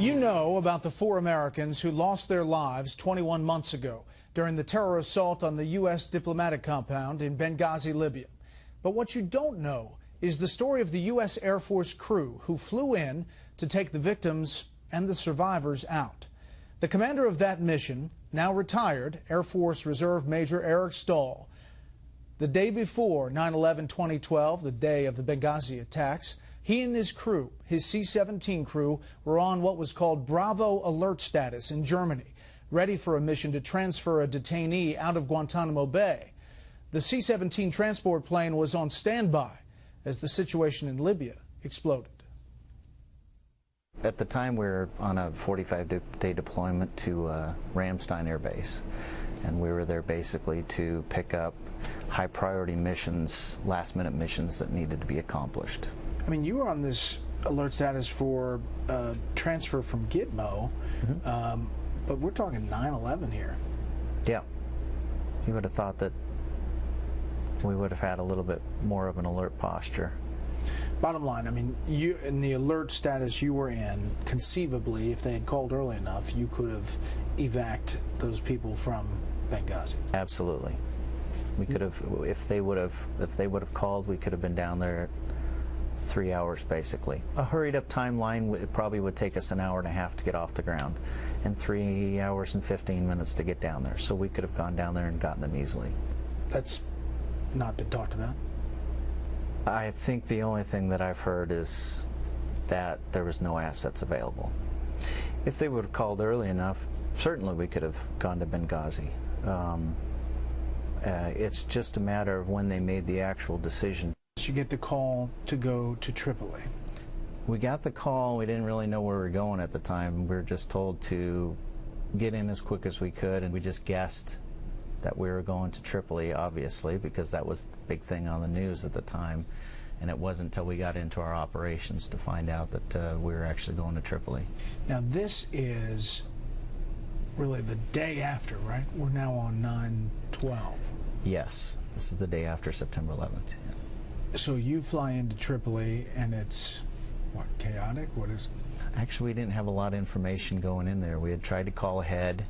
You know about the 4 Americans who lost their lives 21 months ago during the terror assault on the U.S. diplomatic compound in Benghazi, Libya. But what you don't know is the story of the U.S. Air Force crew who flew in to take the victims and the survivors out. The commander of that mission, now retired Air Force Reserve Major Eric Stahl, the day before 9/11/2012, the day of the Benghazi attacks, he and his crew, his C-17 crew, were on what was called Bravo alert status in Germany, ready for a mission to transfer a detainee out of Guantanamo Bay. The C-17 transport plane was on standby as the situation in Libya exploded. At the time, we were on a 45-day deployment to Ramstein Air Base, and we were there basically to pick up high-priority missions, last-minute missions that needed to be accomplished. I mean, you were on this alert status for transfer from Gitmo, but we're talking 9/11 here. Yeah. You would have thought that we would have had a little bit more of an alert posture. Bottom line, I mean, you in the alert status you were in, conceivably, if they had called early enough, you could have evac'd those people from Benghazi. Absolutely. We could have, if they would have called, we could have been down there 3 hours basically. A hurried up timeline, it probably would take us an hour and a half to get off the ground and 3 hours and 15 minutes to get down there. So we could have gone down there and gotten them easily. That's not been talked about? I think the only thing that I've heard is that there was no assets available. If they would have called early enough, certainly we could have gone to Benghazi. It's just a matter of when they made the actual decision. You get the call to go to Tripoli. We got the call. We didn't really know where we were going at the time. We were just told to get in as quick as we could, and we just guessed that we were going to Tripoli, obviously, because that was the big thing on the news at the time. And it wasn't until we got into our operations to find out that we were actually going to Tripoli. Now, this is really the day after, right? We're now on 9/12. Yes, this is the day after September 11th. Yeah. So you fly into Tripoli, and it's, what, chaotic? What is it? Actually, we didn't have a lot of information going in there. We had tried to call ahead.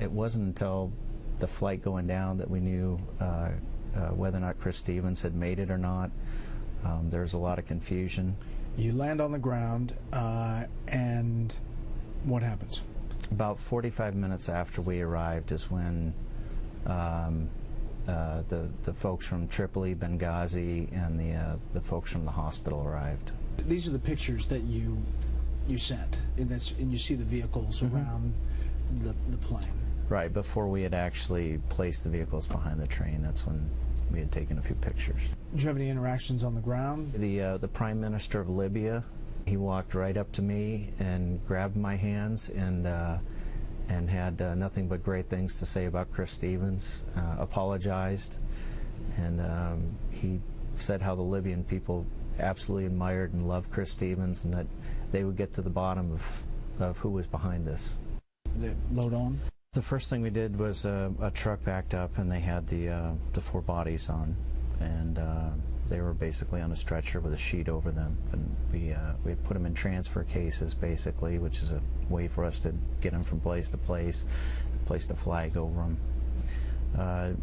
It wasn't until the flight going down that we knew whether or not Chris Stevens had made it or not. There was a lot of confusion. You land on the ground, and what happens? About 45 minutes after we arrived is when the folks from Tripoli, Benghazi, and the folks from the hospital arrived. These are the pictures that you sent, and you see the vehicles around the plane. Right, before we had actually placed the vehicles behind the train, that's when we had taken a few pictures. Did you have any interactions on the ground? The Prime Minister of Libya, he walked right up to me and grabbed my hands and had nothing but great things to say about Chris Stevens, apologized, and he said how the Libyan people absolutely admired and loved Chris Stevens, and that they would get to the bottom of who was behind this. The load on? The first thing we did was a truck backed up, and they had the 4 bodies on, and they were basically on a stretcher with a sheet over them, and we put them in transfer cases basically, which is a way for us to get them from place to place, place the flag over them.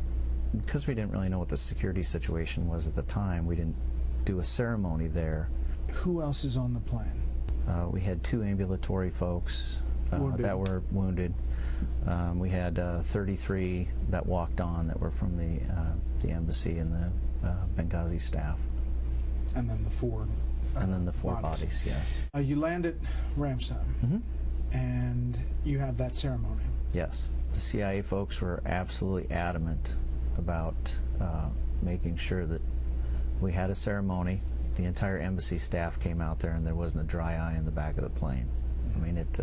Because we didn't really know what the security situation was at the time, we didn't do a ceremony there. Who else is on the plane? We had 2 ambulatory folks that were wounded. We had 33 that walked on that were from the embassy and the Benghazi staff. And then the 4 and then the 4 bodies, yes. You land at Ramstein, and you have that ceremony. Yes. The CIA folks were absolutely adamant about making sure that we had a ceremony. The entire embassy staff came out there, and there wasn't a dry eye in the back of the plane. I mean, it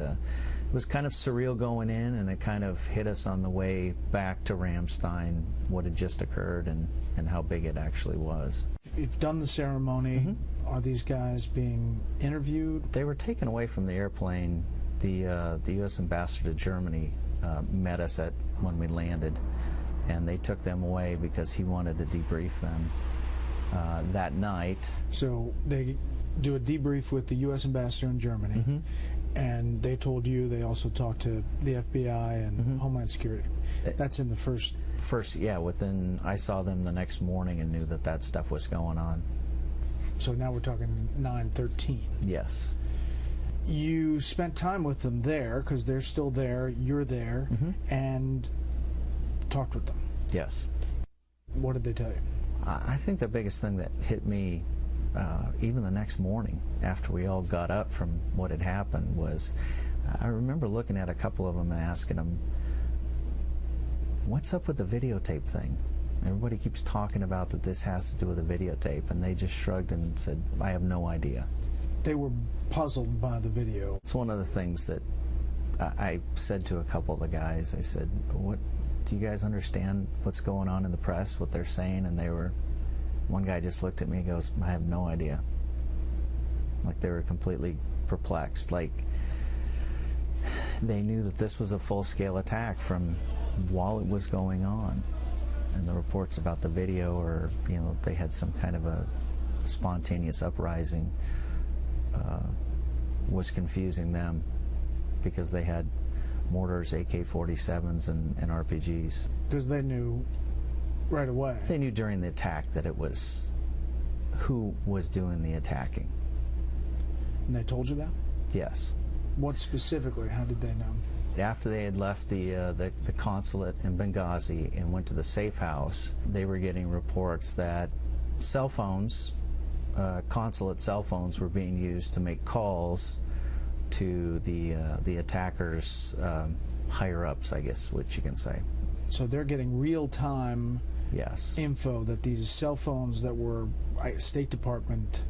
was kind of surreal going in, and it kind of hit us on the way back to Ramstein, what had just occurred and how big it actually was. You've done the ceremony. Are these guys being interviewed? They were taken away from the airplane. The U.S. ambassador to Germany met us when we landed, and they took them away because he wanted to debrief them that night. So they do a debrief with the U.S. ambassador in Germany, and they told you they also talked to the FBI and Homeland Security. That's in the first. Yeah, I saw them the next morning and knew that that stuff was going on. So now we're talking 9/13. Yes. You spent time with them there because they're still there, you're there, and talked with them. Yes. What did they tell you? I think the biggest thing that hit me, even the next morning after we all got up from what had happened, was I remember looking at a couple of them and asking them, what's up with the videotape thing? Everybody keeps talking about that this has to do with a videotape, and they just shrugged and said, I have no idea. They were puzzled by the video. It's one of the things that I said to a couple of the guys. I said, "What do you guys understand what's going on in the press, what they're saying?" And one guy just looked at me and goes, I have no idea. Like they were completely perplexed. Like they knew that this was a full-scale attack from while it was going on. And the reports about the video, or they had some kind of a spontaneous uprising, was confusing them because they had mortars, AK-47s, and RPGs. Because they knew right away. They knew during the attack that it was who was doing the attacking. And they told you that? Yes. What specifically? How did they know? After they had left the consulate in Benghazi and went to the safe house, they were getting reports that cell phones, consulate cell phones, were being used to make calls to the attackers' higher-ups, I guess, which you can say. So they're getting real-time info that these cell phones that were State Department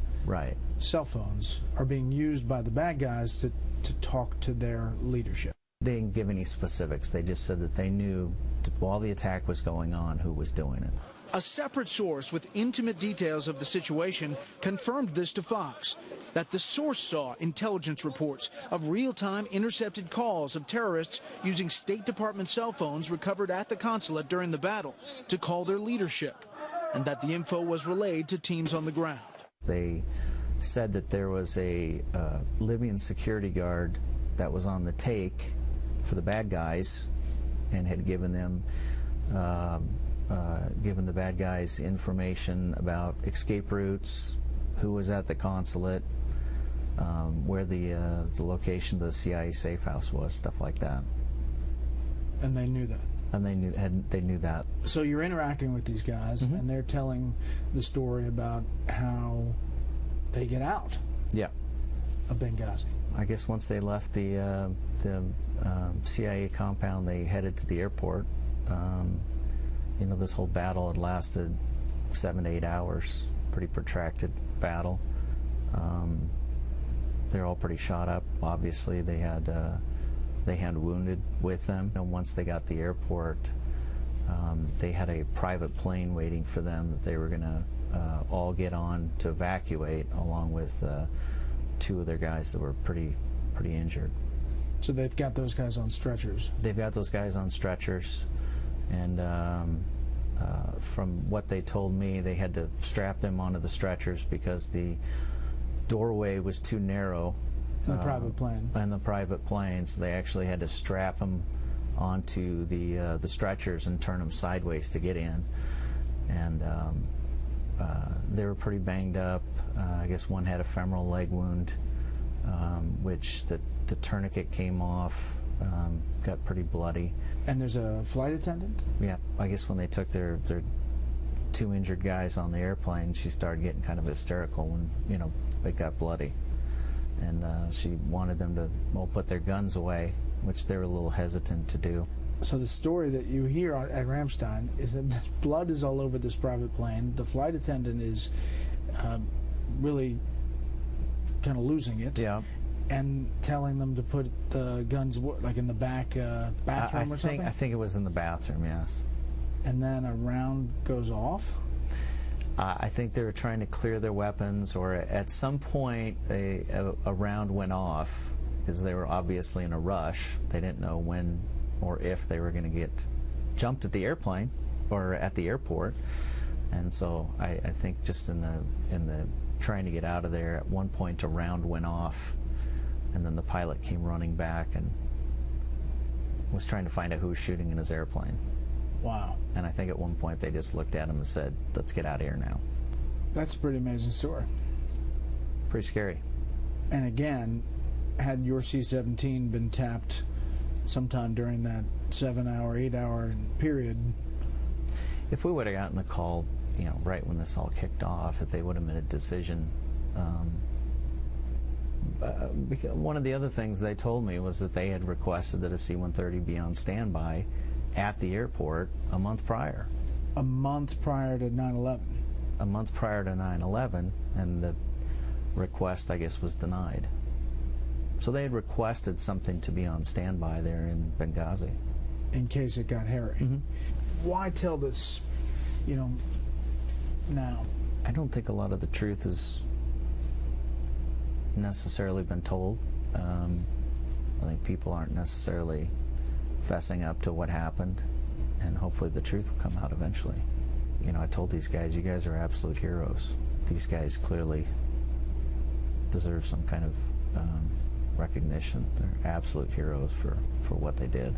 cell phones are being used by the bad guys to talk to their leadership. They didn't give any specifics. They just said that they knew while the attack was going on who was doing it. A separate source with intimate details of the situation confirmed this to Fox, that the source saw intelligence reports of real-time intercepted calls of terrorists using State Department cell phones recovered at the consulate during the battle to call their leadership, and that the info was relayed to teams on the ground. They said that there was a Libyan security guard that was on the take for the bad guys and had given them given the bad guys information about escape routes, who was at the consulate, where the location of the CIA safe house was, stuff like that. And they knew that. And they knew that. So you're interacting with these guys, and they're telling the story about how they get out. Yeah. Of Benghazi. I guess once they left the CIA compound, they headed to the airport. This whole battle had lasted 7 to 8 hours, pretty protracted battle. They're all pretty shot up. Obviously, they had wounded with them. And once they got to the airport, they had a private plane waiting for them that they were going to all get on to evacuate, along with 2 of their guys that were pretty injured. So they've got those guys on stretchers. They've got those guys on stretchers, and from what they told me, they had to strap them onto the stretchers because the doorway was too narrow. In the private plane. In the private plane, so they actually had to strap them onto the stretchers and turn them sideways to get in. And they were pretty banged up. I guess one had a femoral leg wound, which the tourniquet came off, got pretty bloody. And there's a flight attendant? Yeah, I guess when they took their 2 injured guys on the airplane, she started getting kind of hysterical when, it got bloody. And she wanted them to, put their guns away, which they were a little hesitant to do. So the story that you hear at Ramstein is that this blood is all over this private plane. The flight attendant is really kind of losing it. Yeah. And telling them to put the guns like in the back bathroom or something? I think it was in the bathroom, yes. And then a round goes off? I think they were trying to clear their weapons, or at some point a round went off because they were obviously in a rush. They didn't know when or if they were going to get jumped at the airplane or at the airport. And so I think just in the trying to get out of there, at one point a round went off, and then the pilot came running back and was trying to find out who was shooting in his airplane. Wow. And I think at one point they just looked at him and said, "Let's get out of here now." That's a pretty amazing story. Pretty scary. And again, had your C-17 been tapped sometime during that 7-hour, 8-hour period, if we would have gotten the call, you know, right when this all kicked off, if they would have made a decision. One of the other things they told me was that they had requested that a C-130 be on standby at the airport a month prior. A month prior to 9/11. A month prior to 9/11, and the request, I guess, was denied. So they had requested something to be on standby there in Benghazi. In case it got hairy. Mm-hmm. Why tell this, you know, now? I don't think a lot of the truth has necessarily been told. I think people aren't necessarily fessing up to what happened, and hopefully the truth will come out eventually. You know, I told these guys, you guys are absolute heroes. These guys clearly deserve some kind of recognition. They're absolute heroes for what they did.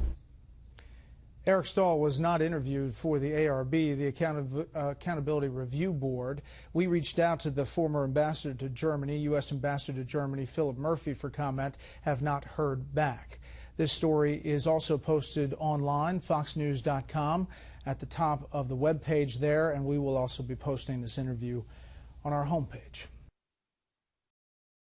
Eric Stahl was not interviewed for the ARB, the Accountability Review Board. We reached out to the former ambassador to Germany, U.S. Ambassador to Germany, Philip Murphy, for comment, have not heard back. This story is also posted online, foxnews.com, at the top of the web page there, and we will also be posting this interview on our homepage.